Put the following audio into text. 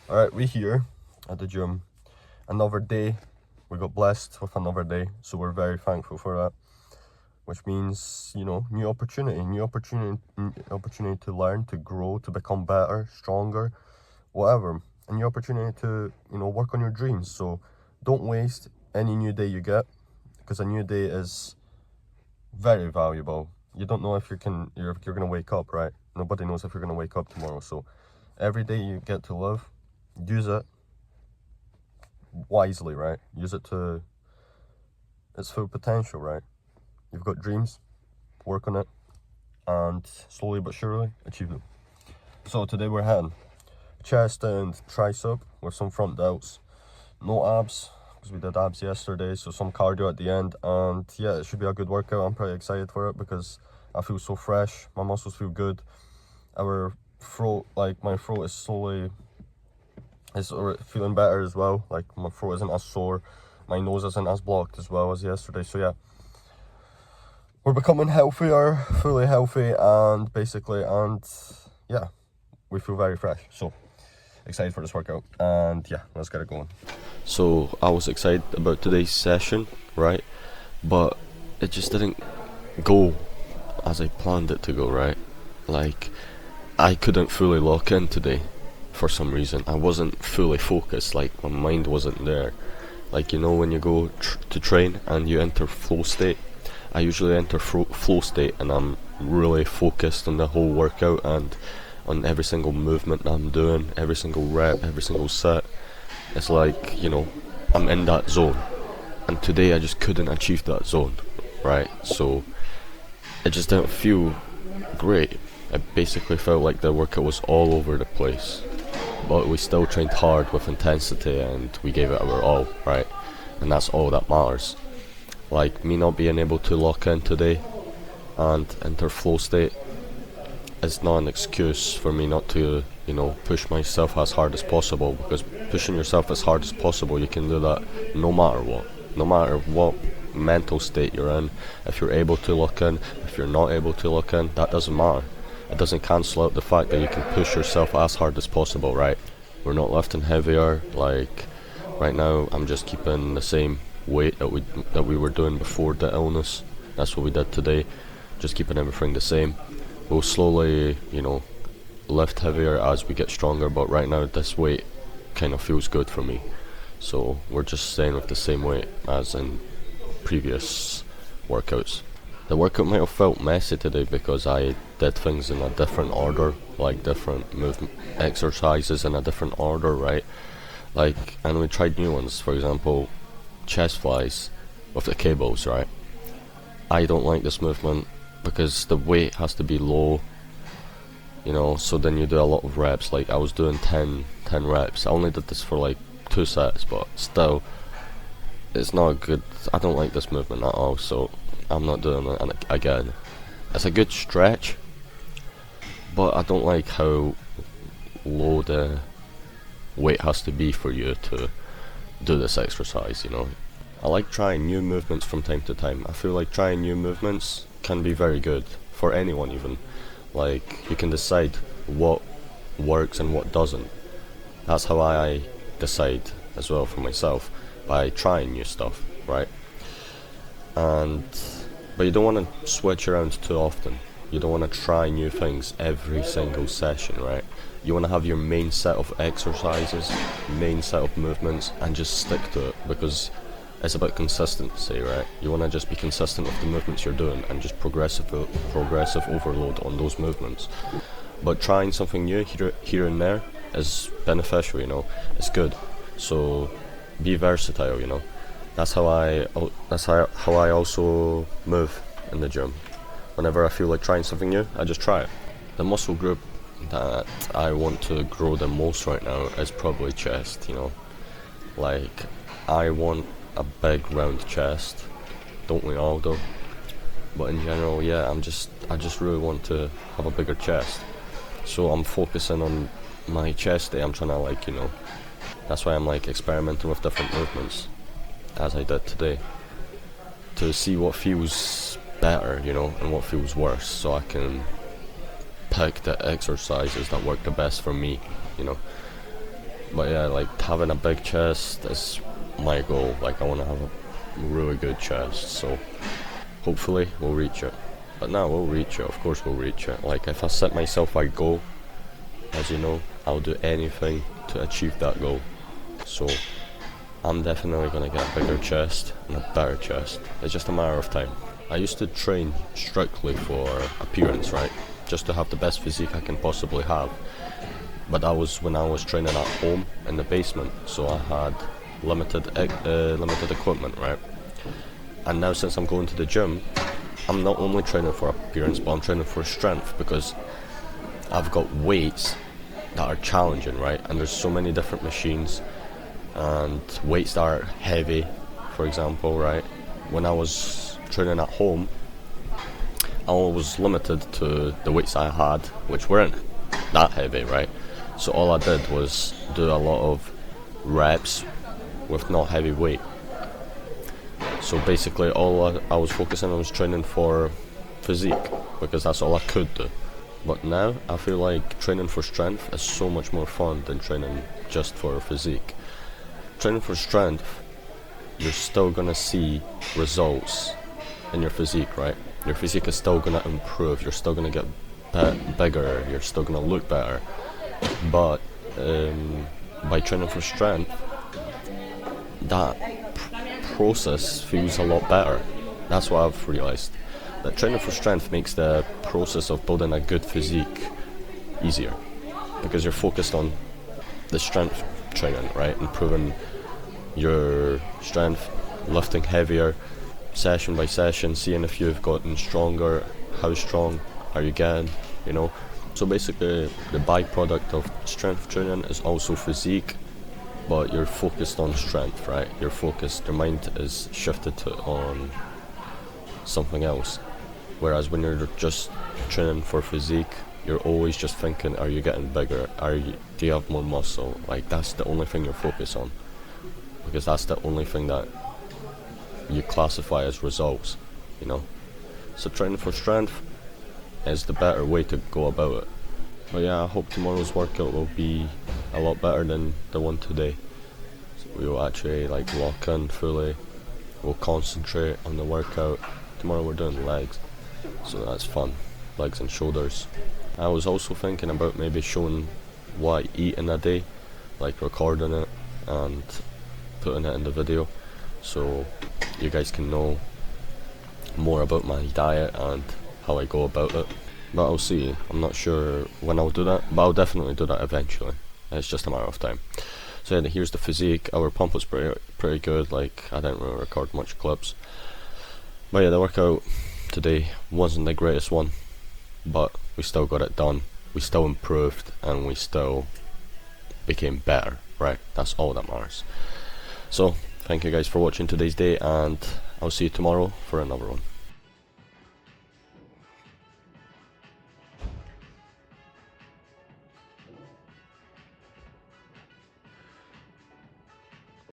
Alright, we here at the gym. Another day. We got blessed with another day, so we're very thankful for that. Which means, new opportunity to learn, to grow, to become better, stronger, whatever. A new opportunity to, work on your dreams. So don't waste any new day you get, because a new day is very valuable. You don't know if you're gonna wake up, right? Nobody knows if you're gonna wake up tomorrow. So every day you get to live, use it wisely, right? Use it to its full potential, right? You've got dreams, work on it, and slowly but surely achieve them. So today we're having chest and tricep with some front delts. No abs, because we did abs yesterday, so some cardio at the end. And yeah, it should be a good workout. I'm pretty excited for it because I feel so fresh. My muscles feel good. Our throat, my throat is feeling better as well. Like my throat isn't as sore, my nose isn't as blocked as well as yesterday. So yeah, we're becoming healthier, fully healthy, and yeah, we feel very fresh. So excited for this workout, and yeah, let's get it going. So I was excited about today's session, right? But it just didn't go as I planned it to go, right? Like, I couldn't fully lock in today for some reason. I wasn't fully focused, like, my mind wasn't there. Like, when you go to train and you enter flow state, I usually enter flow state and I'm really focused on the whole workout and on every single movement I'm doing, every single rep, every single set. It's like, I'm in that zone. And today I just couldn't achieve that zone, right? So it just didn't feel great. It basically felt like the workout was all over the place. But we still trained hard with intensity and we gave it our all, right? And that's all that matters. Like, me not being able to lock in today and enter flow state is not an excuse for me not to, push myself as hard as possible, because pushing yourself as hard as possible, you can do that no matter what mental state you're in. If you're able to lock in, if you're not able to lock in, that doesn't matter. It doesn't cancel out the fact that you can push yourself as hard as possible, right? We're not lifting heavier. Like, right now I'm just keeping the same weight that we were doing before the illness. That's what we did today, just keeping everything the same. We'll slowly, lift heavier as we get stronger, but right now this weight kind of feels good for me. So we're just staying with the same weight as in previous workouts. The workout might have felt messy today because I did things in a different order, like different movement exercises in a different order, right? Like, and we tried new ones, for example, chest flies with the cables, right? I don't like this movement because the weight has to be low, so then you do a lot of reps. Like, I was doing 10 reps. I only did this for like 2 sets, but still, it's not good. I don't like this movement at all, so I'm not doing it. And again, it's a good stretch, but I don't like how low the weight has to be for you to do this exercise, I like trying new movements from time to time. I feel like trying new movements can be very good for anyone even. Like, you can decide what works and what doesn't. That's how I decide as well for myself, by trying new stuff, right? But you don't want to switch around too often. You don't want to try new things every single session, right? You want to have your main set of exercises, main set of movements, and just stick to it, because it's about consistency, right? You want to just be consistent with the movements you're doing and just progressive overload on those movements. But trying something new here and there is beneficial, it's good. So be versatile, That's how I also move in the gym. Whenever I feel like trying something new, I just try it. The muscle group that I want to grow the most right now is probably chest, Like, I want a big round chest, don't we all though? But in general, yeah, I just really want to have a bigger chest. So I'm focusing on my chest day. I'm trying to that's why I'm experimenting with different movements, as I did today, to see what feels better, and what feels worse, so I can pick the exercises that work the best for me, But yeah, like having a big chest is my goal. Like I want to have a really good chest, so hopefully we'll reach it. But no, we'll reach it, of course we'll reach it. Like if I set myself a goal, as you know, I'll do anything to achieve that goal. So I'm definitely gonna get a bigger chest and a better chest. It's just a matter of time. I used to train strictly for appearance, right? Just to have the best physique I can possibly have. But that was when I was training at home in the basement, so I had limited equipment, right? And now since I'm going to the gym, I'm not only training for appearance, but I'm training for strength, because I've got weights that are challenging, right? And there's so many different machines and weights that are heavy, for example, right? When I was training at home, I was limited to the weights I had, which weren't that heavy, right? So all I did was do a lot of reps with not heavy weight. So basically all I was focusing on was training for physique, because that's all I could do. But now I feel like training for strength is so much more fun than training just for physique. Training for strength, you're still gonna see results in your physique, right? Your physique is still gonna improve, you're still gonna get bigger, you're still gonna look better. But by training for strength, that process feels a lot better. That's what I've realized. That training for strength makes the process of building a good physique easier, because you're focused on the strength training, right? Improving your strength, lifting heavier, session by session, seeing if you've gotten stronger, how strong are you getting, you know? So basically, the byproduct of strength training is also physique, but you're focused on strength, right? You're focused, your mind is shifted on something else. Whereas when you're just training for physique, you're always just thinking, are you getting bigger? Do you have more muscle? Like, that's the only thing you're focused on, because that's the only thing that you classify as results, you know? So training for strength is the better way to go about it. But yeah, I hope tomorrow's workout will be a lot better than the one today. So we will actually like lock in fully, we'll concentrate on the workout. Tomorrow we're doing legs, so that's fun, legs and shoulders. I was also thinking about maybe showing what I eat in a day, like recording it and putting it in the video, so you guys can know more about my diet and how I go about it. But I'll see, I'm not sure when I'll do that, but I'll definitely do that eventually. It's just a matter of time. So yeah, here's the physique. Our pump was pretty good, like I didn't really record much clips. But yeah, the workout today wasn't the greatest one, but we still got it done. We still improved and we still became better, right? That's all that matters. So thank you guys for watching today's day, and I'll see you tomorrow for another one.